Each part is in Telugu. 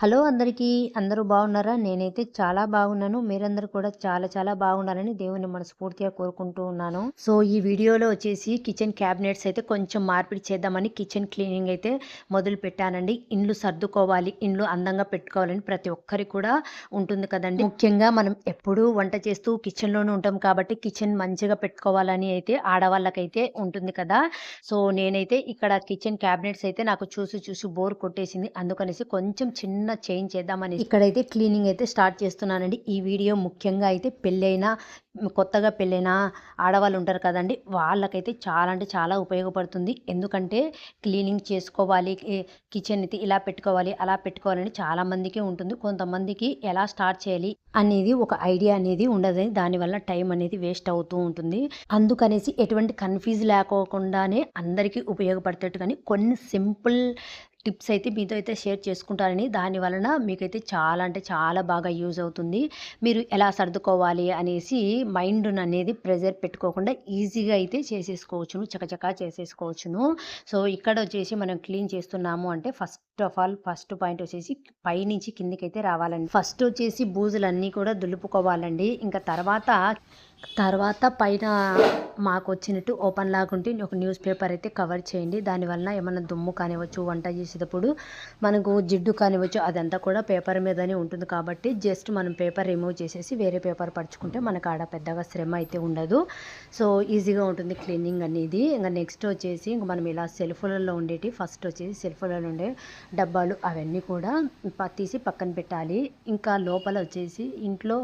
హలో అందరికీ. అందరూ బాగున్నారా? నేనైతే చాలా బాగున్నాను. మీరందరూ కూడా చాలా చాలా బాగుండాలని దేవుని మనస్ఫూర్తిగా కోరుకుంటూ ఉన్నాను. సో, ఈ వీడియోలో వచ్చేసి కిచెన్ క్యాబినెట్స్ అయితే కొంచెం మార్పిడి చేద్దామని కిచెన్ క్లీనింగ్ అయితే మొదలుపెట్టానండి. ఇండ్లు సర్దుకోవాలి, ఇండ్లు అందంగా పెట్టుకోవాలని ప్రతి ఒక్కరికి కూడా ఉంటుంది కదండీ. ముఖ్యంగా మనం ఎప్పుడూ వంట చేస్తూ కిచెన్‌లోనే ఉంటాం కాబట్టి కిచెన్ మంచిగా పెట్టుకోవాలని అయితే ఆడవాళ్ళకైతే ఉంటుంది కదా! సో, నేనైతే ఇక్కడ కిచెన్ క్యాబినెట్స్ అయితే నాకు చూసి చూసి బోర్ కొట్టేసింది. అందుకనేసి కొంచెం చిన్న చేంజ్ చేద్దామని ఇక్కడైతే క్లీనింగ్ అయితే స్టార్ట్ చేస్తున్నానండి. ఈ వీడియో ముఖ్యంగా అయితే కొత్తగా పెళ్ళైన ఆడవాళ్ళు ఉంటారు కదండీ! వాళ్ళకైతే చాలా అంటే చాలా ఉపయోగపడుతుంది. ఎందుకంటే క్లీనింగ్ చేసుకోవాలి, కిచెన్ అయితే ఇలా పెట్టుకోవాలి, అలా పెట్టుకోవాలని చాలామందికి ఉంటుంది. కొంతమందికి ఎలా స్టార్ట్ చేయాలి అనేది ఒక ఐడియా అనేది ఉండదు. దానివల్ల టైం అనేది వేస్ట్ అవుతూ ఉంటుంది. అందుకనేసి ఎటువంటి కన్‌ఫ్యూజ్ లేకోకుండానే అందరికీ ఉపయోగపడేటట్టు గాని కొన్ని సింపుల్ టిప్స్ అయితే మీతో అయితే షేర్ చేసుకుంటానని, దాని వలన మీకైతే చాలా అంటే చాలా బాగా యూజ్ అవుతుంది. మీరు ఎలా సర్దుకోవాలి అనేసి మైండ్‌ననేది ప్రెషర్ పెట్టుకోకుండా ఈజీగా అయితే చేసేసుకోవచ్చును. చకచకా చేసేసుకోవచ్చును. సో, ఇక్కడొచ్చేసి మనం క్లీన్ చేస్తున్నాము అంటే first of all first point వచ్చేసి పైనుంచి కిందకైతే రావాలండి. ఫస్ట్ వచ్చేసి బూజులన్నీ కూడా దులుపుకోవాలండి. ఇంకా తర్వాత పైన మాకొచ్చినట్టు ఓపెన్ లాగుంటే ఒక న్యూస్ పేపర్ అయితే కవర్ చేయండి. దానివల్ల ఏమన్నా దుమ్ము కానివ్వచ్చు, వంట చేసేటప్పుడు మనకు జిడ్డు కానివ్వచ్చు, అదంతా కూడా పేపర్ మీదనే ఉంటుంది కాబట్టి జస్ట్ మనం పేపర్ రిమూవ్ చేసేసి వేరే పేపర్ పరుచుకుంటే మనకు ఆడ పెద్దగా శ్రమ అయితే ఉండదు. సో, ఈజీగా ఉంటుంది క్లీనింగ్ అనేది. ఇంక నెక్స్ట్ వచ్చేసి ఇంక మనం ఇలా సెల్ఫ్‌లలో ఉండేటివి ఫస్ట్ వచ్చేసి సెల్ఫ్‌లలో ఉండే డబ్బాలు అవన్నీ కూడా తీసి పక్కన పెట్టాలి. ఇంకా లోపల వచ్చేసి ఇంట్లో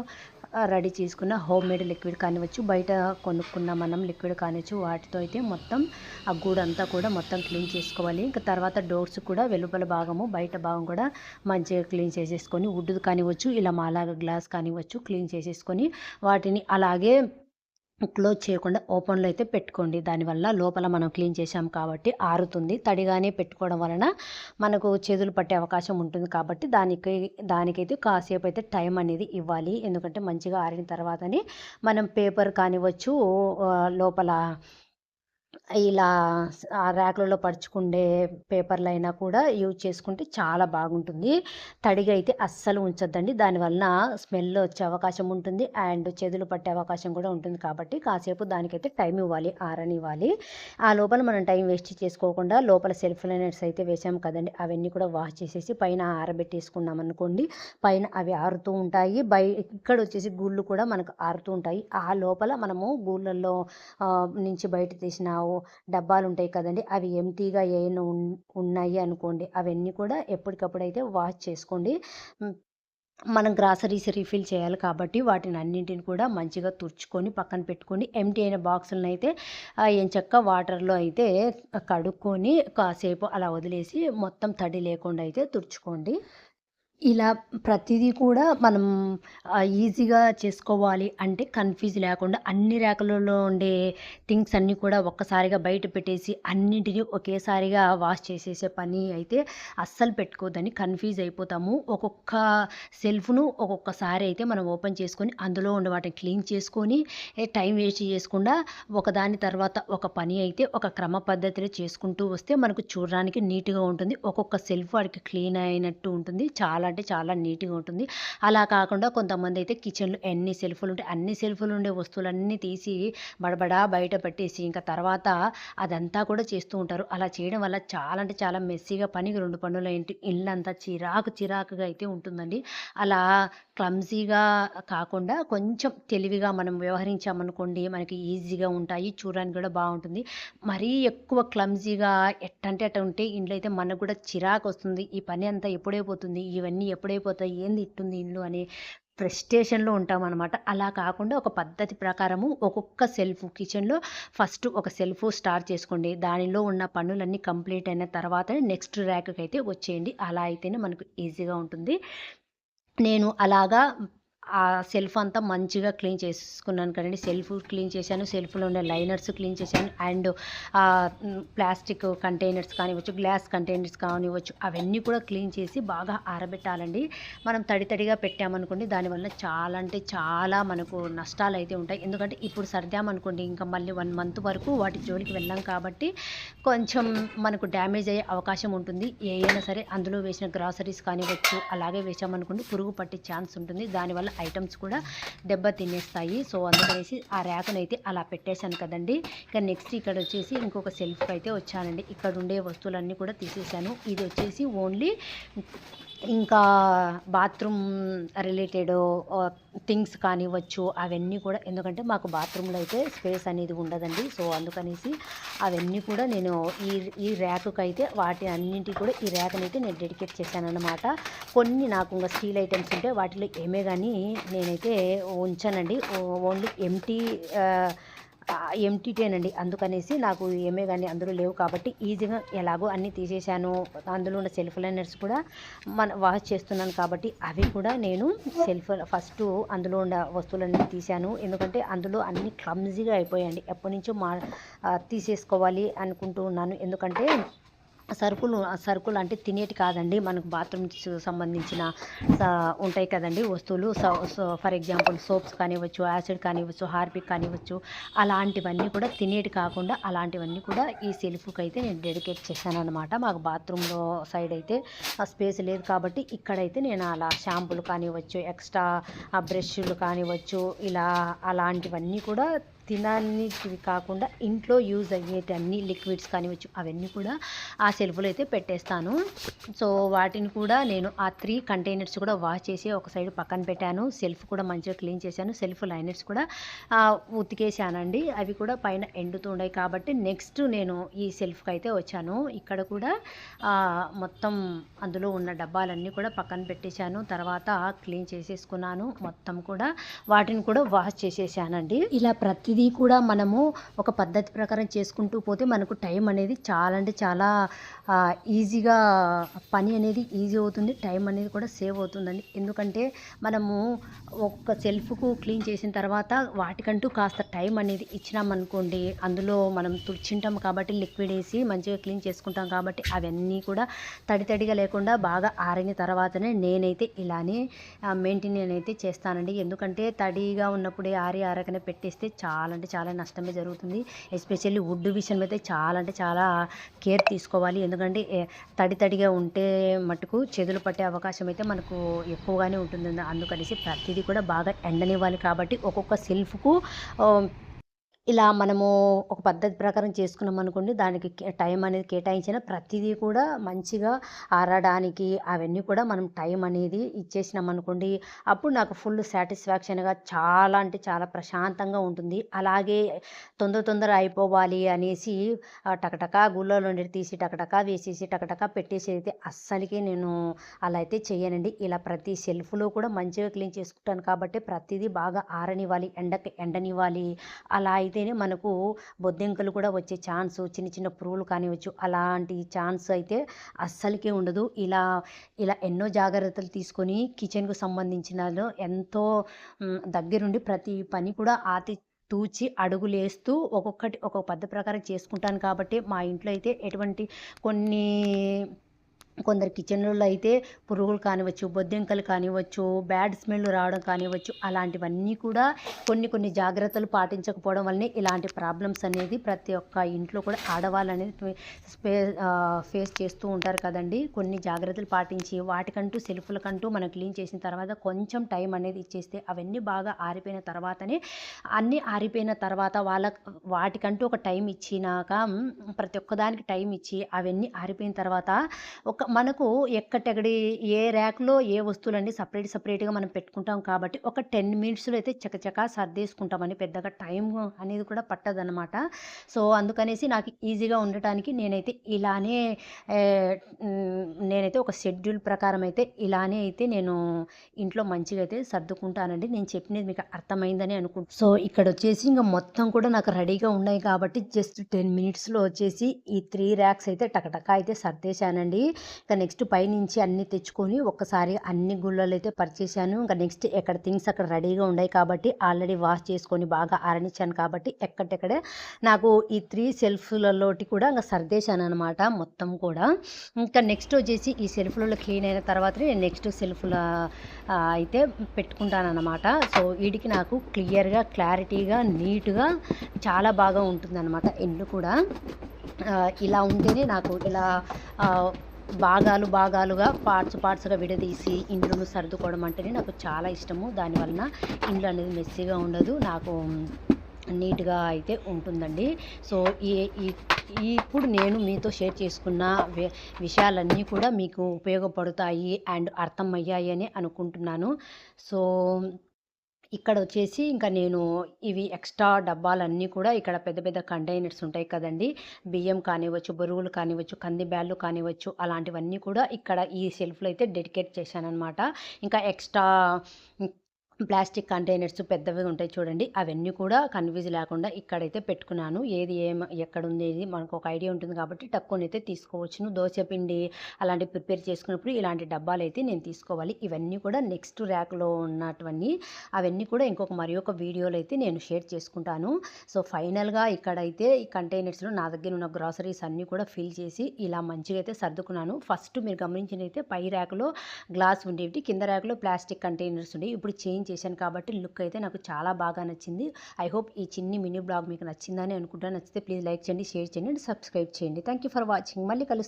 రెడీ చేసుకున్న హోమ్‌మేడ్ లిక్విడ్ కానివ్వచ్చు, బయట కొనుక్కున్న మనం లిక్విడ్ కానివ్వచ్చు, వాటితో అయితే మొత్తం ఆ గూడంతా కూడా మొత్తం క్లీన్ చేసుకోవాలి. ఇంకా తర్వాత డోర్స్ కూడా వెలుపల భాగము, బయట భాగం కూడా మంచిగా క్లీన్ చేసేసుకొని వుడ్‌ది కానివ్వచ్చు, ఇలా మాలాగా గ్లాస్ కానివ్వచ్చు క్లీన్ చేసేసుకొని వాటిని అలాగే క్లోజ్ చేయకుండా ఓపెన్‌లో అయితే పెట్టుకోండి. దానివల్ల లోపల మనం క్లీన్ చేశాం కాబట్టి ఆరుతుంది. తడిగానే పెట్టుకోవడం వలన మనకు చేదులు పట్టే అవకాశం ఉంటుంది కాబట్టి దానికైతే కాసేపయితే టైం అనేది ఇవ్వాలి. ఎందుకంటే మంచిగా ఆరిన తర్వాతనే మనం పేపర్ కానివ్వచ్చు, లోపల ఇలా ఆ ర్యాక్‌లలో పరుచుకుండే పేపర్‌లైనా కూడా యూజ్ చేసుకుంటే చాలా బాగుంటుంది. తడిగా అయితే అస్సలు ఉంచొద్దండి. దానివలన స్మెల్ వచ్చే అవకాశం ఉంటుంది. అండ్ చెదులు పట్టే అవకాశం కూడా ఉంటుంది కాబట్టి కాసేపు దానికైతే టైం ఇవ్వాలి, ఆరనివ్వాలి. ఆ లోపల మనం టైం వేస్ట్ చేసుకోకుండా లోపల సెల్ఫ్ లైనర్స్ అయితే వేసాం కదండీ! అవన్నీ కూడా వాష్ చేసేసి పైన ఆరబెట్టేసుకున్నామనుకోండి, పైన అవి ఆరుతూ ఉంటాయి. ఇక్కడొచ్చేసి గూళ్ళు కూడా మనకు ఆరుతూ ఉంటాయి. ఆ లోపల మనము గూళ్ళల్లో నుంచి బయట తీసిన డబ్బాలుంటాయి కదండీ! అవి ఎంప్టీగా ఏయన్నా ఉన్నాయి అనుకోండి, అవన్నీ కూడా ఎప్పటికప్పుడైతే వాష్ చేసుకోండి. హ్మ్. మనం గ్రాసరీస్ రీఫిల్ చేయాలి కాబట్టి వాటినన్నింటిని కూడా మంచిగా తుడుచుకొని పక్కన పెట్టుకొని, ఎంప్టీ అయిన బాక్సులనైతే ఎంచక్కా వాటర్‌లో అయితే కడుక్కొని కాసేపు అలా వదిలేసి మొత్తం తడి లేకుండా అయితే తుడుచుకోండి. ఇలా ప్రతిదీ కూడా మనం ఈజీగా చేసుకోవాలి అంటే కన్‌ఫ్యూజ్ లేకుండా అన్ని ర్యాకులలో ఉండే థింగ్స్ అన్నీ కూడా ఒక్కసారిగా బయట పెట్టేసి అన్నింటిని ఒకేసారిగా వాష్ చేసేసే పని అయితే అస్సలు పెట్టుకోవద్దని కన్‌ఫ్యూజ్ అయిపోతాము. ఒక్కొక్క సెల్ఫ్‌ను ఒక్కొక్కసారి అయితే మనం ఓపెన్ చేసుకొని అందులో ఉన్న వాటిని క్లీన్ చేసుకొని టైం వేస్ట్ చేయకుండా ఒకదాని తర్వాత ఒక పని అయితే ఒక క్రమ పద్ధతిలో చేసుకుంటూ వస్తే మనకు చూడడానికి నీట్‌గా ఉంటుంది. ఒక్కొక్క సెల్ఫ్ వాడికి క్లీన్ అయినట్టు ఉంటుంది. చాలా అంటే చాలా నీట్‌గా ఉంటుంది. అలా కాకుండా కొంతమందైతే కిచెన్‌లో ఎన్ని సెల్ఫ్‌లుంటాయి అన్ని సెల్ఫ్‌లుండే వస్తువులన్నీ తీసి బడబడా బయట పెట్టేసి ఇంకా తర్వాత అదంతా కూడా చేస్తూ ఉంటారు. అలా చేయడం వల్ల చాలా అంటే చాలా మెస్సీగా పనికి 2 పనులేంటి ఇల్లంతా చిరాకుగా అయితే ఉంటుందండి. అలా క్లమ్జీగా కాకుండా కొంచెం తెలివిగా మనం వ్యవహరించామనుకోండి మనకి ఈజీగా ఉంటాయి. చూడడానికి కూడా బావుంటుంది. మరీ ఎక్కువ క్లమ్జీగా ఎట్టంటే అట్ట ఉంటే ఇంట్లో అయితే మనకు కూడా చిరాకొస్తుంది. ఈ పని అంతా ఎప్పుడైపోతుంది? ఇవన్నీ ఎప్పుడైపోతాయి? ఏంది ఇట్టుంది ఇల్లు అని ఫ్రస్ట్రేషన్‌లో ఉంటామనమాట. అలా కాకుండా ఒక పద్ధతి ప్రకారము ఒక్కొక్క కిచెన్‌లో ఫస్ట్ ఒక స్టార్ట్ చేసుకోండి. దానిలో ఉన్న పనులన్నీ కంప్లీట్ అయిన తర్వాతనే నెక్స్ట్ ర్యాక్‌కైతే వచ్చేయండి. అలా అయితేనే మనకు ఈజీగా ఉంటుంది. నేను అలాగా ఆ సెల్ఫ్ అంతా మంచిగా క్లీన్ చేసుకున్నాను కదండీ. సెల్ఫ్ క్లీన్ చేశాను. సెల్ఫ్‌లో ఉండే లైనర్స్ క్లీన్ చేశాను. అండ్ ప్లాస్టిక్ కంటైనర్స్ కానివ్వచ్చు, గ్లాస్ కంటైనర్స్ కానివ్వచ్చు, అవన్నీ కూడా క్లీన్ చేసి బాగా ఆరబెట్టాలండి. మనం తడిగా పెట్టామనుకోండి దానివల్ల చాలా అంటే చాలా మనకు నష్టాలైతే ఉంటాయి. ఎందుకంటే ఇప్పుడు సర్దామనుకోండి ఇంకా మళ్ళీ 1 మంత్ వరకు వాటి జోలికి వెళ్ళం కాబట్టి కొంచెం మనకు డ్యామేజ్ అయ్యే అవకాశం ఉంటుంది. ఏయైనా సరే అందులో వేసిన గ్రాసరీస్ కానివ్వచ్చు, అలాగే వేసామనుకోండి పురుగు పట్టే ఛాన్స్ ఉంటుంది. దానివల్ల ఐటమ్స్ కూడా దెబ్బ తినేస్తాయి. సో అందుకనేసి ఆ ర్యాక్‌నైతే అలా పెట్టేశాను కదండీ. ఇక నెక్స్ట్ ఇక్కడొచ్చేసి ఇంకొక సెల్ఫ్‌కైతే వచ్చానండి. ఇక్కడుండే వస్తువులన్నీ కూడా తీసేశాను. ఇది వచ్చేసి ఓన్లీ ఇంకా బాత్రూమ్ రిలేటెడ్ థింగ్స్ కానివ్వచ్చు, అవన్నీ కూడా ఎందుకంటే మాకు బాత్రూమ్‌లో అయితే స్పేస్ అనేది ఉండదండి. సో అందుకనేసి అవన్నీ కూడా నేను ఈ ఈ ర్యాక్‌కైతే వాటి అన్నింటికి కూడా ఈ ర్యాక్‌నైతే నేను డెడికేట్ చేశానన్నమాట. కొన్ని నాకు ఇంక స్టీల్ ఐటెమ్స్ ఉంటే వాటిలో ఏమే గాని నేనైతే ఉంచనండి. ఓన్లీ ఎంప్టీ‌టేనండి. అందుకనేసి నాకు ఏమే గాని అందులో లేవు కాబట్టి ఈజీగా ఎలాగో అన్నీ తీసేశాను. అందులో ఉన్న సెల్ఫ్ లైనర్స్ కూడా వాష్ చేస్తున్నాను కాబట్టి అవి కూడా నేను ఫస్టు అందులో ఉన్న వస్తువులన్నీ తీశాను. ఎందుకంటే అందులో అన్నీ క్లమ్జీగా అయిపోయాయండి. ఎప్పటినుంచో తీసేసుకోవాలి అనుకుంటూ ఉన్నాను. ఎందుకంటే సరుకులు అంటే తినేటి కాదండి. మనకు బాత్రూమ్స్ సంబంధించిన ఉంటాయి కదండీ వస్తువులు. ఫర్ ఎగ్జాంపుల్ సోప్స్ కానివ్వచ్చు, యాసిడ్ కానివ్వచ్చు, హార్పిక్ కానివ్వచ్చు, అలాంటివన్నీ కూడా తినేటి కాకుండా అలాంటివన్నీ కూడా ఈ సెల్ఫ్‌కైతే నేను డెడికేట్ చేశాననమాట. మాకు బాత్రూమ్‌లో సైడ్ అయితే స్పేస్ లేదు కాబట్టి ఇక్కడైతే నేను అలా షాంపూలు కానివ్వచ్చు, ఎక్స్ట్రా బ్రష్‌లు కానివ్వచ్చు, ఇలా అలాంటివన్నీ కూడా తిననీటివి కాకుండా ఇంట్లో యూజ్ అయ్యేటి అన్ని లిక్విడ్స్ కానివ్వచ్చు అవన్నీ కూడా ఆ సెల్ఫ్‌లో అయితే పెట్టేస్తాను. సో వాటిని కూడా నేను ఆ 3 కంటైనర్స్ కూడా వాష్ చేసి ఒక సైడ్ పక్కన పెట్టాను. సెల్ఫ్ కూడా మంచిగా క్లీన్ చేశాను. సెల్ఫ్ లైనర్స్ కూడా ఉతికేసానండి. అవి కూడా పైన ఎండుతూ ఉన్నాయి కాబట్టి నెక్స్ట్ నేను ఈ సెల్ఫ్‌కైతే వచ్చాను. ఇక్కడ కూడా మొత్తం అందులో ఉన్న డబ్బాలన్నీ కూడా పక్కన పెట్టేశాను. తర్వాత క్లీన్ చేసేసుకున్నాను. మొత్తం కూడా వాటిని కూడా వాష్ చేసేసానండి. ఇలా ప్రతిదీ కూడా మనము ఒక పద్ధతి ప్రకారం చేసుకుంటూ పోతే మనకు టైం అనేది చాలా అంటే చాలా ఈజీగా పని అనేది ఈజీ అవుతుంది. టైం అనేది కూడా సేవ్ అవుతుందండి. ఎందుకంటే మనము ఒక సెల్ఫ్‌కు క్లీన్ చేసిన తర్వాత వాటికంటూ కాస్త టైం అనేది ఇచ్చినామనుకోండి, అందులో మనం తుడిచింటాం కాబట్టి లిక్విడ్ వేసి మంచిగా క్లీన్ చేసుకుంటాం కాబట్టి అవన్నీ కూడా తడిగా లేకుండా బాగా ఆరిన తర్వాతనే నేనైతే ఇలానే మెయింటైన్ అయితే చేస్తానండి. ఎందుకంటే తడిగా ఉన్నప్పుడే ఆరకనే పెట్టేస్తే చాలా అంటే చాలా నష్టమే జరుగుతుంది. ఎస్పెషల్లీ వుడ్ విషయం అయితే చాలా అంటే చాలా కేర్ తీసుకోవాలి. ఎందుకంటే తడిగా ఉంటే మటుకు చెదులు పట్టే అవకాశం అయితే మనకు ఎక్కువగానే ఉంటుంది. అందుకనేసి ప్రతిదీ కూడా బాగా ఎండనివ్వాలి కాబట్టి ఒక్కొక్క సెల్ఫ్‌కు ఇలా మనము ఒక పద్ధతి ప్రకారం చేసుకున్నామనుకోండి దానికి టైం అనేది కేటాయించిన ప్రతిదీ కూడా మంచిగా ఆరడానికి అవన్నీ కూడా మనం టైం అనేది ఇచ్చేసినామనుకోండి అప్పుడు నాకు ఫుల్ సాటిస్ఫాక్షన్‌గా చాలా అంటే చాలా ప్రశాంతంగా ఉంటుంది. అలాగే తొందర అయిపోవాలి అనేసి టకటకా గుళ్ళలో నుండి తీసి టకటకా వేసేసి టకటకా పెట్టేసి అయితే అస్సలకి నేను అలా అయితే చెయ్యనండి. ఇలా ప్రతి సెల్ఫ్‌లో కూడా మంచిగా క్లీన్ చేసుకుంటాను కాబట్టి ప్రతిదీ బాగా ఆరనివ్వాలి, ఎండనివ్వాలి. అలా అయితేనే మనకు బొద్దింకలు కూడా వచ్చే ఛాన్సు, చిన్న పురుగులు కానివ్వచ్చు, అలాంటి ఛాన్స్ అయితే అస్సలకే ఉండదు. ఇలా ఎన్నో జాగ్రత్తలు తీసుకొని కిచెన్‌కు సంబంధించినలో ఎంతో దగ్గరుండి ప్రతి పని కూడా తూచి అడుగులేస్తూ ఒక్కొక్కటి ఒక్కొక్క పద్ధతి ప్రకారం చేసుకుంటాను కాబట్టి మా ఇంట్లో అయితే ఎటువంటి కొన్ని కొందరు కిచెన్‌లలో అయితే పురుగులు కానివ్వచ్చు, బొద్దింకలు కానివ్వచ్చు, బ్యాడ్ స్మెల్ రావడం కానివ్వచ్చు, అలాంటివన్నీ కూడా కొన్ని జాగ్రత్తలు పాటించకపోవడం వల్లనే ఇలాంటి ప్రాబ్లమ్స్ అనేది ప్రతి ఒక్క ఇంట్లో కూడా ఆడవాళ్ళనేది ఫేస్ చేస్తూ ఉంటారు కదండీ. కొన్ని జాగ్రత్తలు పాటించి వాటికంటూ సెల్ఫ్‌లకంటూ మనం క్లీన్ చేసిన తర్వాత కొంచెం టైం అనేది ఇచ్చేస్తే అవన్నీ బాగా ఆరిపోయిన తర్వాతనే అన్నీ ఆరిపోయిన తర్వాత వాటికంటూ ఒక టైం ఇచ్చినాక ప్రతి ఒక్కదానికి టైం ఇచ్చి అవన్నీ ఆరిపోయిన తర్వాత మనకు ఎక్కటెక్కడి ఏ ర్యాక్‌లో ఏ వస్తువులన్నీ సెపరేట్‌గా మనం పెట్టుకుంటాం కాబట్టి ఒక 10 మినిట్స్‌లో అయితే చకచకా సర్దేసుకుంటామండి. పెద్దగా టైం అనేది కూడా పట్టదనమాట. సో అందుకనేసి నాకు ఈజీగా ఉండటానికి నేనైతే ఒక షెడ్యూల్ ప్రకారం అయితే ఇలానే అయితే నేను ఇంట్లో మంచిగా అయితే సర్దుకుంటానండి. నేను చెప్పినది మీకు అర్థమైందని సో ఇక్కడొచ్చేసి ఇంక మొత్తం కూడా నాకు రెడీగా ఉన్నాయి కాబట్టి జస్ట్ 10 మినిట్స్‌లో వచ్చేసి ఈ 3 ర్యాక్స్ అయితే టకటకా అయితే సర్దేశానండి. ఇంకా నెక్స్ట్ పైనుంచి అన్నీ తెచ్చుకొని ఒక్కసారి అన్ని గుళ్ళలు అయితే పరిచేశాను. ఇంకా నెక్స్ట్ ఎక్కడ థింగ్స్ అక్కడ రెడీగా ఉన్నాయి కాబట్టి ఆల్రెడీ వాష్ చేసుకొని బాగా ఆరనిచ్చాను కాబట్టి ఎక్కడెక్కడే నాకు ఈ 3 సెల్ఫ్లలోటి కూడా ఇంకా సర్దేశాను అనమాట మొత్తం కూడా. ఇంకా నెక్స్ట్ వచ్చేసి ఈ సెల్ఫ్లలో క్లీన్ అయిన తర్వాతనే నేను నెక్స్ట్ సెల్ఫ్ల అయితే పెట్టుకుంటానన్నమాట. సో వీటికి నాకు క్లియర్గా క్లారిటీగా నీట్గా చాలా బాగా ఉంటుందన్నమాట. ఇల్లు కూడా ఇలా ఉంటేనే నాకు ఇలా భాగాలుగా పార్ట్స్గా విడదీసి ఇండ్లను సర్దుకోవడం అంటేనే నాకు చాలా ఇష్టము. దానివలన ఇండ్లు అనేది మెస్సీగా ఉండదు, నాకు నీట్గా అయితే ఉంటుందండి. సో ఇప్పుడు నేను మీతో షేర్ చేసుకున్న విషయాలన్నీ కూడా మీకు ఉపయోగపడతాయి అండ్ అర్థమయ్యాయి అని అనుకుంటున్నాను. సో ఇక్కడ వచ్చేసి ఇంకా నేను ఇవి ఎక్స్ట్రా డబ్బాలన్నీ కూడా ఇక్కడ పెద్ద పెద్ద కంటైనర్స్ ఉంటాయి కదండి, బియ్యం కానివ్వచ్చు, బొరుగులు కానివ్వచ్చు, కంది బ్యాళ్ళు కానివ్వచ్చు, అలాంటివన్నీ కూడా ఇక్కడ ఈ సెల్ఫ్లో అయితే డెడికేట్ చేశానన్నమాట. ఇంకా ఎక్స్ట్రా ప్లాస్టిక్ కంటైనర్స్ పెద్దవి ఉంటాయి చూడండి, అవన్నీ కూడా కన్ఫ్యూజ్ లేకుండా ఇక్కడైతే పెట్టుకున్నాను. ఏది ఎక్కడ ఉంది మనకు ఒక ఐడియా ఉంటుంది కాబట్టి టక్కునైతే తీసుకోవచ్చును. దోశ పిండి అలాంటివి ప్రిపేర్ చేసుకున్నప్పుడు ఇలాంటి డబ్బాలు అయితే నేను తీసుకోవాలి. ఇవన్నీ కూడా నెక్స్ట్ ర్యాక్లో ఉన్నటువంటి అవన్నీ కూడా మరి ఒక వీడియోలో అయితే నేను షేర్ చేసుకుంటాను. సో ఫైనల్గా ఇక్కడైతే ఈ కంటైనర్స్లో నా దగ్గర ఉన్న గ్రాసరీస్ అన్నీ కూడా ఫిల్ చేసి ఇలా మంచిగా అయితే సర్దుకున్నాను. ఫస్ట్ మీరు గమనించినైతే పై ర్యాక్లో గ్లాస్ ఉండేవి, కింద ర్యాక్లో ప్లాస్టిక్ కంటైనర్స్ ఉండేవి. ఇప్పుడు చేంజ్ చేశాను కాబట్టి లుక్ అయితే నాకు చాలా బాగా నచ్చింది. ఐ హోప్ ఈ చిన్ని మినీ బ్లాగ్ మీకు నచ్చిందని అనుకుంటాను. నచ్చితే ప్లీజ్ లైక్ చేయండి, షేర్ చేయండి అండ్ సబ్స్క్రైబ్ చేయండి. Thank you for watching. మళ్ళీ కలుస్తాను.